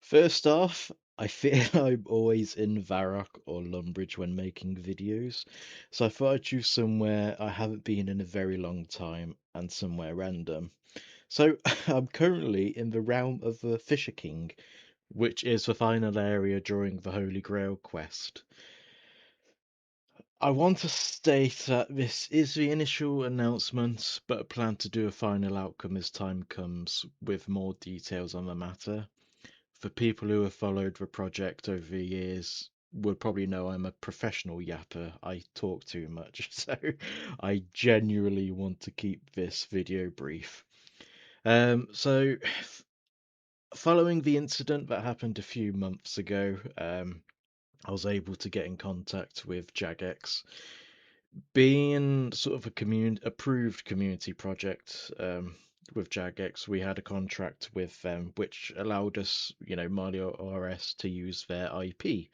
First off, I feel I'm always in Varrock or Lumbridge when making videos, so I thought I'd choose somewhere I haven't been in a very long time and somewhere random. So I'm currently in the realm of the Fisher King, which is the final area during the Holy Grail quest. I want to state that this is the initial announcement, but I plan to do a final outcome as time comes with more details on the matter. For people who have followed the project over the years would probably know I'm a professional yapper. I talk too much, so I genuinely want to keep this video brief. So following the incident that happened a few months ago, I was able to get in contact with Jagex. Being sort of a approved community project, with Jagex, we had a contract with them which allowed us, Molior RS to use their IP.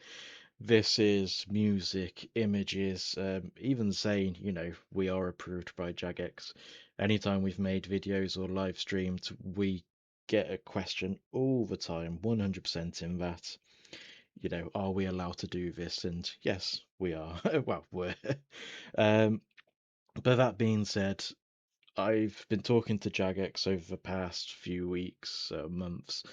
This is music, images, even saying, we are approved by Jagex. Anytime we've made videos or live streamed, we get a question all the time, 100% in that, are we allowed to do this? And yes, we are. Well, we're. Um, but that being said, I've been talking to Jagex over the past few weeks, months,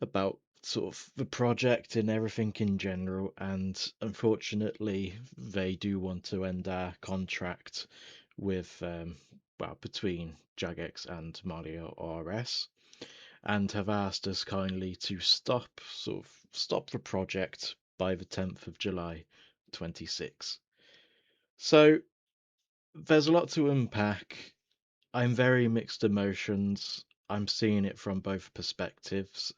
about sort of the project and everything in general, and unfortunately, they do want to end our contract with, well, between Jagex and Molior RS, and have asked us kindly to stop the project by the 10th of July 26. So there's a lot to unpack. I'm very mixed emotions. I'm seeing it from both perspectives.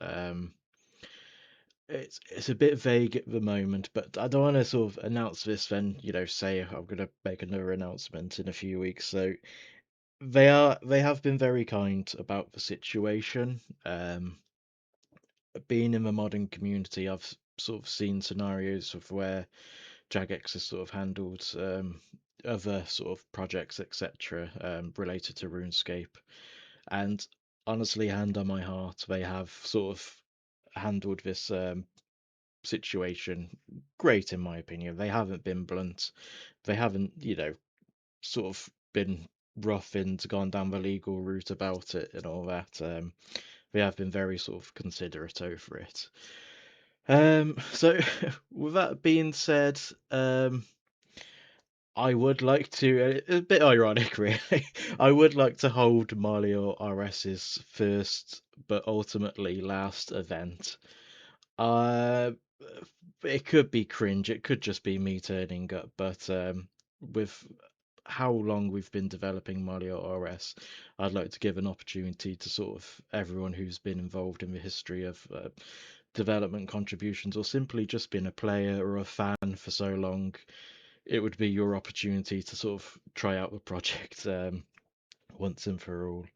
It's a bit vague at the moment, but I don't want to sort of announce this, then say I'm going to make another announcement in a few weeks. So they have been very kind about the situation. Being in the modding community, I've sort of seen scenarios of where Jagex has sort of handled other sort of projects, etc., related to RuneScape. And honestly, hand on my heart, they have sort of handled this situation great, in my opinion. They haven't been blunt. They haven't, sort of been rough and gone down the legal route about it and all that. They have been very sort of considerate over it. So with that being said, I would like to, a bit ironic really, I would like to hold Molior RS's first but ultimately last event. Uh, it could be cringe, it could just be me turning up, but with how long we've been developing Molior RS, I'd like to give an opportunity to sort of everyone who's been involved in the history of development contributions, or simply just been a player or a fan for so long. It would be your opportunity to sort of try out the project once and for all.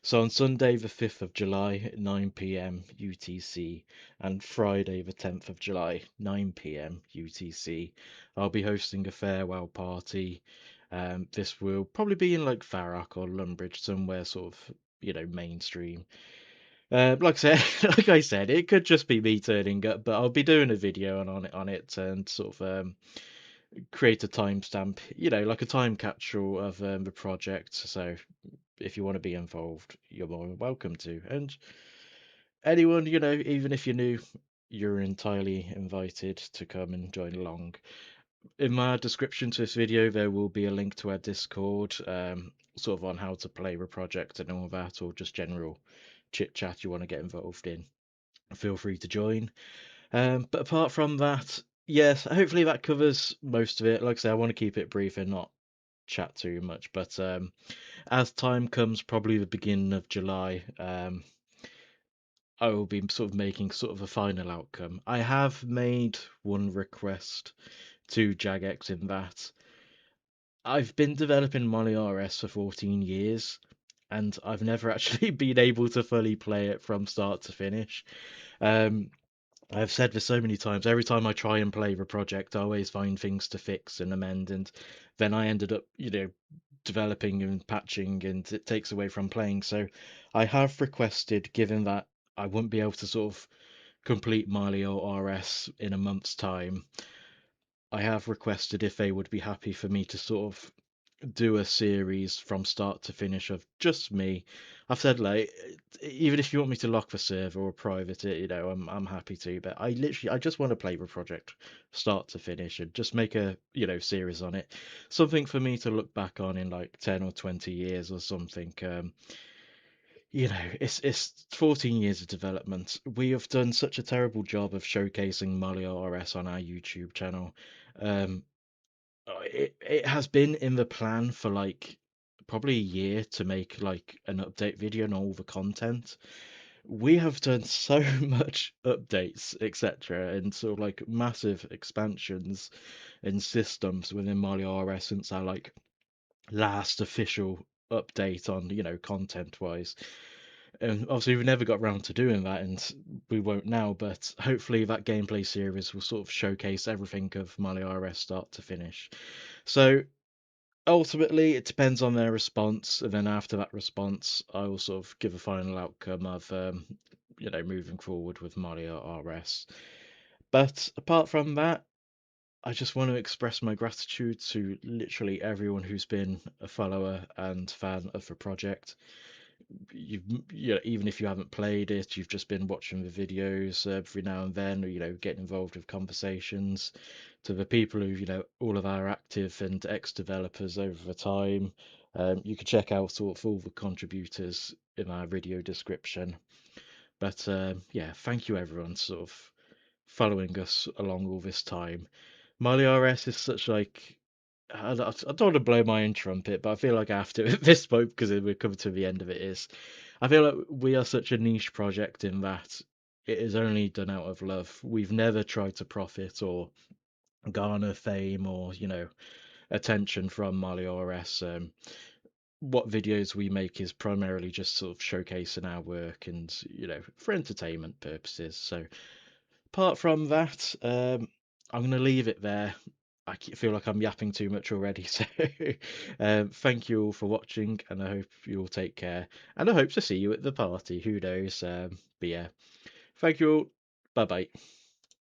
So on Sunday, the 5th of July at 9 p.m. UTC, and Friday, the 10th of July, 9 p.m. UTC, I'll be hosting a farewell party. This will probably be in like Varrock or Lumbridge, somewhere sort of, mainstream. Like I said, like I said, it could just be me turning up, but I'll be doing a video on it and sort of create a timestamp, like a time capsule of the project. So if you want to be involved, you're more than welcome to. And anyone, even if you're new, you're entirely invited to come and join along. In my description to this video, there will be a link to our Discord, sort of on how to play the project and all that, or just general chit chat you want to get involved in. Feel free to join. But apart from that, yes, hopefully that covers most of it. Like I say, I want to keep it brief and not chat too much. But as time comes, probably the beginning of July, I will be sort of making sort of a final outcome. I have made one request to Jagex in that I've been developing Molior RS for 14 years, and I've never actually been able to fully play it from start to finish. Um, I've said this so many times. Every time I try and play the project, I always find things to fix and amend, and then I ended up, developing and patching, and it takes away from playing. So I have requested, given that I wouldn't be able to sort of complete Molior RS in a month's time, I have requested if they would be happy for me to sort of do a series from start to finish of just me. I've said like, even if you want me to lock the server or private it, I'm happy to. But I just want to play the project start to finish and just make a series on it, something for me to look back on in like 10 or 20 years or something. It's 14 years of development. We have done such a terrible job of showcasing Molior RS on our YouTube channel. Um, it has been in the plan for like probably a year to make like an update video and all the content. We have done so much updates, etc., and sort of like massive expansions and systems within Molior RS since our like last official update on content wise. And obviously we've never got around to doing that, and we won't now, but hopefully that gameplay series will sort of showcase everything of Molior RS start to finish. So ultimately, it depends on their response, and then after that response, I will sort of give a final outcome of, moving forward with Molior RS. But apart from that, I just want to express my gratitude to literally everyone who's been a follower and fan of the project. You've, even if you haven't played it, you've just been watching the videos every now and then, or getting involved with conversations. To the people who, all of our active and ex-developers over the time, you can check out sort of all the contributors in our video description. But yeah, thank you everyone sort of following us along all this time. Molior RS is such like I don't want to blow my own trumpet, but I feel like I have to at this point because we're coming to the end of it. I feel like we are such a niche project in that it is only done out of love. We've never tried to profit or garner fame or attention from Molior RS. What videos we make is primarily just sort of showcasing our work and for entertainment purposes. So apart from that, I'm going to leave it there. Feel like I'm yapping too much already. So thank you all for watching, and I hope you all take care. And I hope to see you at the party. Who knows? But yeah, thank you all. Bye bye.